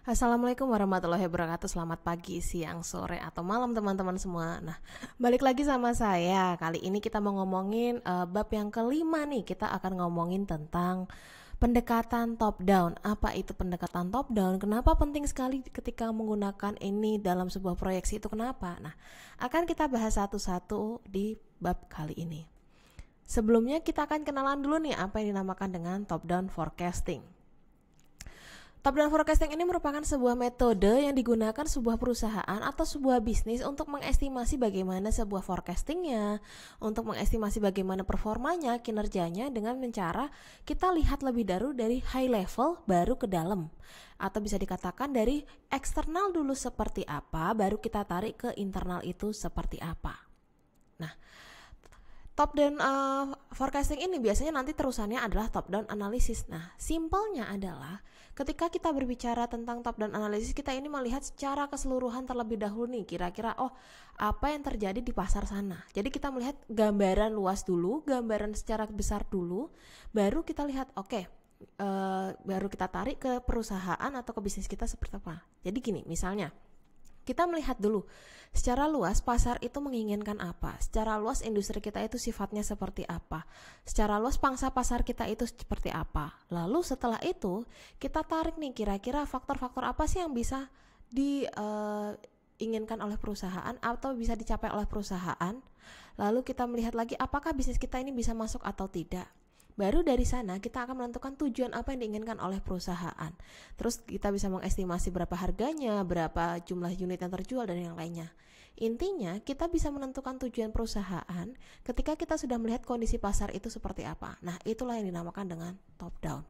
Assalamualaikum warahmatullahi wabarakatuh. Selamat pagi, siang, sore, atau malam teman-teman semua. Nah, balik lagi sama saya. Kali ini kita mau ngomongin bab yang kelima nih. Kita akan ngomongin tentang pendekatan top down. Apa itu pendekatan top down? Kenapa penting sekali ketika menggunakan ini dalam sebuah proyeksi itu kenapa? Nah, akan kita bahas satu-satu di bab kali ini. Sebelumnya kita akan kenalan dulu nih apa yang dinamakan dengan top down forecasting. Top down forecasting ini merupakan sebuah metode yang digunakan sebuah perusahaan atau sebuah bisnis untuk mengestimasi bagaimana sebuah forecastingnya, untuk mengestimasi bagaimana performanya, kinerjanya dengan cara kita lihat lebih dahulu dari high level baru ke dalam. Atau bisa dikatakan dari eksternal dulu seperti apa, baru kita tarik ke internal itu seperti apa. Nah, top down forecasting ini biasanya nanti terusannya adalah top down analysis. Nah, simpelnya adalah ketika kita berbicara tentang top down analysis, kita ini melihat secara keseluruhan terlebih dahulu nih, kira-kira apa yang terjadi di pasar sana. Jadi kita melihat gambaran luas dulu, gambaran secara besar dulu, baru kita lihat baru kita tarik ke perusahaan atau ke bisnis kita seperti apa. Jadi gini, misalnya kita melihat dulu secara luas pasar itu menginginkan apa, secara luas industri kita itu sifatnya seperti apa, secara luas pangsa pasar kita itu seperti apa. Lalu setelah itu kita tarik nih kira-kira faktor-faktor apa sih yang bisa diinginkan oleh perusahaan atau bisa dicapai oleh perusahaan. Lalu kita melihat lagi apakah bisnis kita ini bisa masuk atau tidak. Baru dari sana kita akan menentukan tujuan apa yang diinginkan oleh perusahaan. Terus kita bisa mengestimasi berapa harganya, berapa jumlah unit yang terjual, dan yang lainnya. Intinya kita bisa menentukan tujuan perusahaan ketika kita sudah melihat kondisi pasar itu seperti apa. Nah, itulah yang dinamakan dengan top down.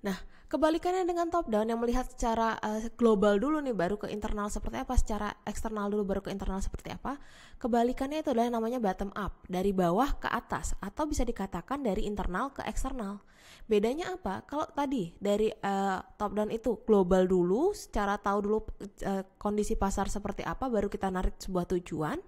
Nah, kebalikannya dengan top down yang melihat secara global dulu nih baru ke internal seperti apa, secara eksternal dulu baru ke internal seperti apa. Kebalikannya itu adalah yang namanya bottom up, dari bawah ke atas, atau bisa dikatakan dari internal ke eksternal. Bedanya apa? Kalau tadi dari top down itu global dulu, secara tahu dulu kondisi pasar seperti apa, baru kita narik sebuah tujuan.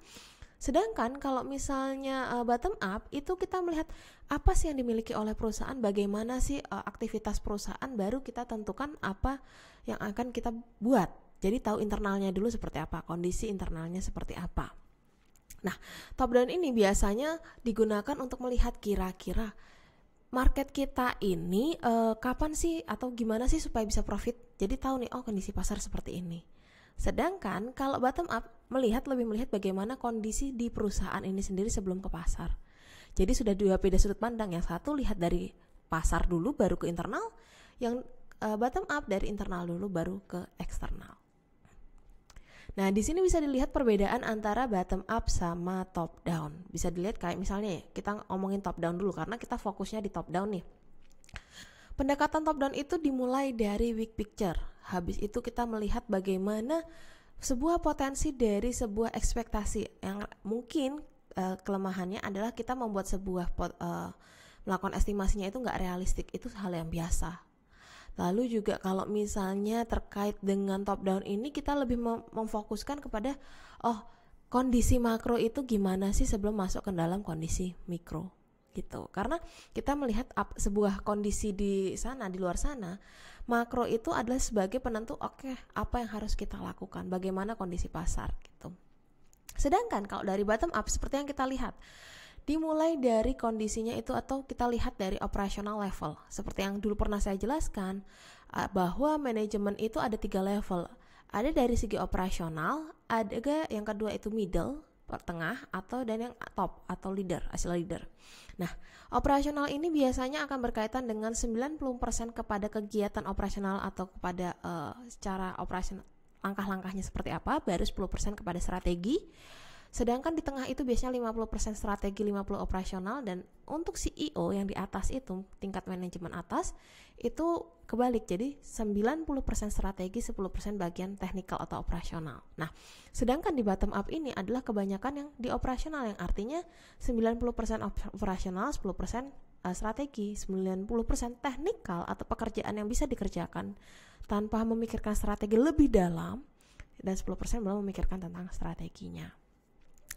Sedangkan kalau misalnya bottom up itu kita melihat apa sih yang dimiliki oleh perusahaan, bagaimana sih aktivitas perusahaan, baru kita tentukan apa yang akan kita buat. Jadi tahu internalnya dulu seperti apa, kondisi internalnya seperti apa. Nah, top down ini biasanya digunakan untuk melihat kira-kira market kita ini kapan sih atau gimana sih supaya bisa profit. Jadi tahu nih, kondisi pasar seperti ini. Sedangkan kalau bottom up lebih melihat bagaimana kondisi di perusahaan ini sendiri sebelum ke pasar. Jadi sudah dua beda sudut pandang. Yang satu lihat dari pasar dulu baru ke internal, yang bottom up dari internal dulu baru ke eksternal. Nah, di sini bisa dilihat perbedaan antara bottom up sama top down. Bisa dilihat kayak misalnya kita ngomongin top down dulu karena kita fokusnya di top down nih. Pendekatan top down itu dimulai dari big picture. Habis itu kita melihat bagaimana sebuah potensi dari sebuah ekspektasi yang mungkin kelemahannya adalah kita membuat melakukan estimasinya itu nggak realistik. Itu hal yang biasa. Lalu juga kalau misalnya terkait dengan top down ini kita lebih memfokuskan kepada kondisi makro itu gimana sih sebelum masuk ke dalam kondisi mikro. Gitu. Karena kita melihat sebuah kondisi di sana, di luar sana, makro itu adalah sebagai penentu apa yang harus kita lakukan, bagaimana kondisi pasar gitu. Sedangkan kalau dari bottom up seperti yang kita lihat, dimulai dari kondisinya itu atau kita lihat dari operational level. Seperti yang dulu pernah saya jelaskan, bahwa manajemen itu ada 3 level. Ada dari segi operasional, ada yang kedua itu middle, tengah, dan yang top atau leader, hasil leader. Nah, operasional ini biasanya akan berkaitan dengan 90% kepada kegiatan operasional atau kepada secara operasional, langkah-langkahnya seperti apa, baru 10% kepada strategi. Sedangkan di tengah itu biasanya 50% strategi, 50% operasional, dan untuk CEO yang di atas itu, tingkat manajemen atas, itu kebalik, jadi 90% strategi, 10% bagian teknikal atau operasional. Nah, sedangkan di bottom up ini adalah kebanyakan yang di operasional, yang artinya 90% operasional, 10% strategi, 90% teknikal atau pekerjaan yang bisa dikerjakan tanpa memikirkan strategi lebih dalam, dan 10% belum memikirkan tentang strateginya.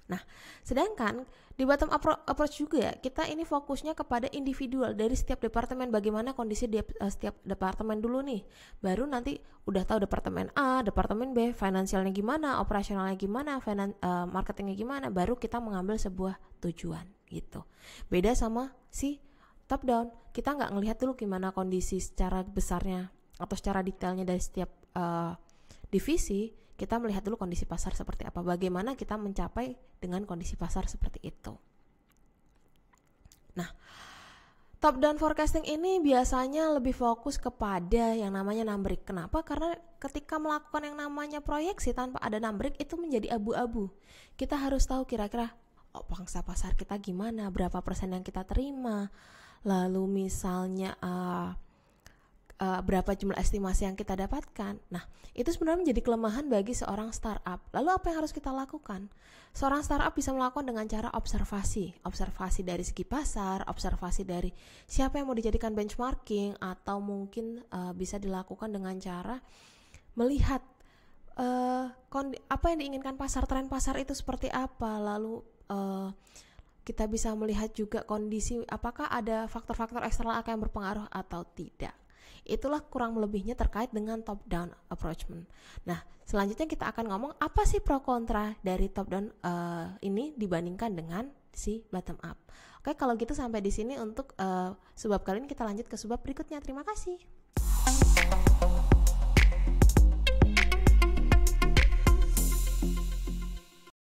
Nah, sedangkan di bottom up approach juga kita ini fokusnya kepada individual dari setiap departemen, bagaimana kondisi di setiap departemen dulu nih. Baru nanti udah tahu departemen A, departemen B, finansialnya gimana, operasionalnya gimana, marketingnya gimana, baru kita mengambil sebuah tujuan gitu. Beda sama si top down, kita nggak ngelihat dulu gimana kondisi secara besarnya atau secara detailnya dari setiap divisi. Kita melihat dulu kondisi pasar seperti apa, bagaimana kita mencapai dengan kondisi pasar seperti itu. Nah, top down forecasting ini biasanya lebih fokus kepada yang namanya numbering. Kenapa? Karena ketika melakukan yang namanya proyeksi tanpa ada numbering itu menjadi abu-abu. Kita harus tahu kira-kira pangsa pasar kita gimana, berapa persen yang kita terima, lalu misalnya berapa jumlah estimasi yang kita dapatkan. Nah, itu sebenarnya menjadi kelemahan bagi seorang startup. Lalu apa yang harus kita lakukan? Seorang startup bisa melakukan dengan cara observasi dari segi pasar, observasi dari siapa yang mau dijadikan benchmarking, atau mungkin bisa dilakukan dengan cara melihat apa yang diinginkan pasar, tren pasar itu seperti apa. Lalu kita bisa melihat juga kondisi apakah ada faktor-faktor eksternal yang berpengaruh atau tidak. Itulah kurang lebihnya terkait dengan top down approachment. Nah, selanjutnya kita akan ngomong apa sih pro kontra dari top down ini dibandingkan dengan si bottom up. Oke, kalau gitu sampai di sini untuk subbab kali ini. Kita lanjut ke subbab berikutnya. Terima kasih.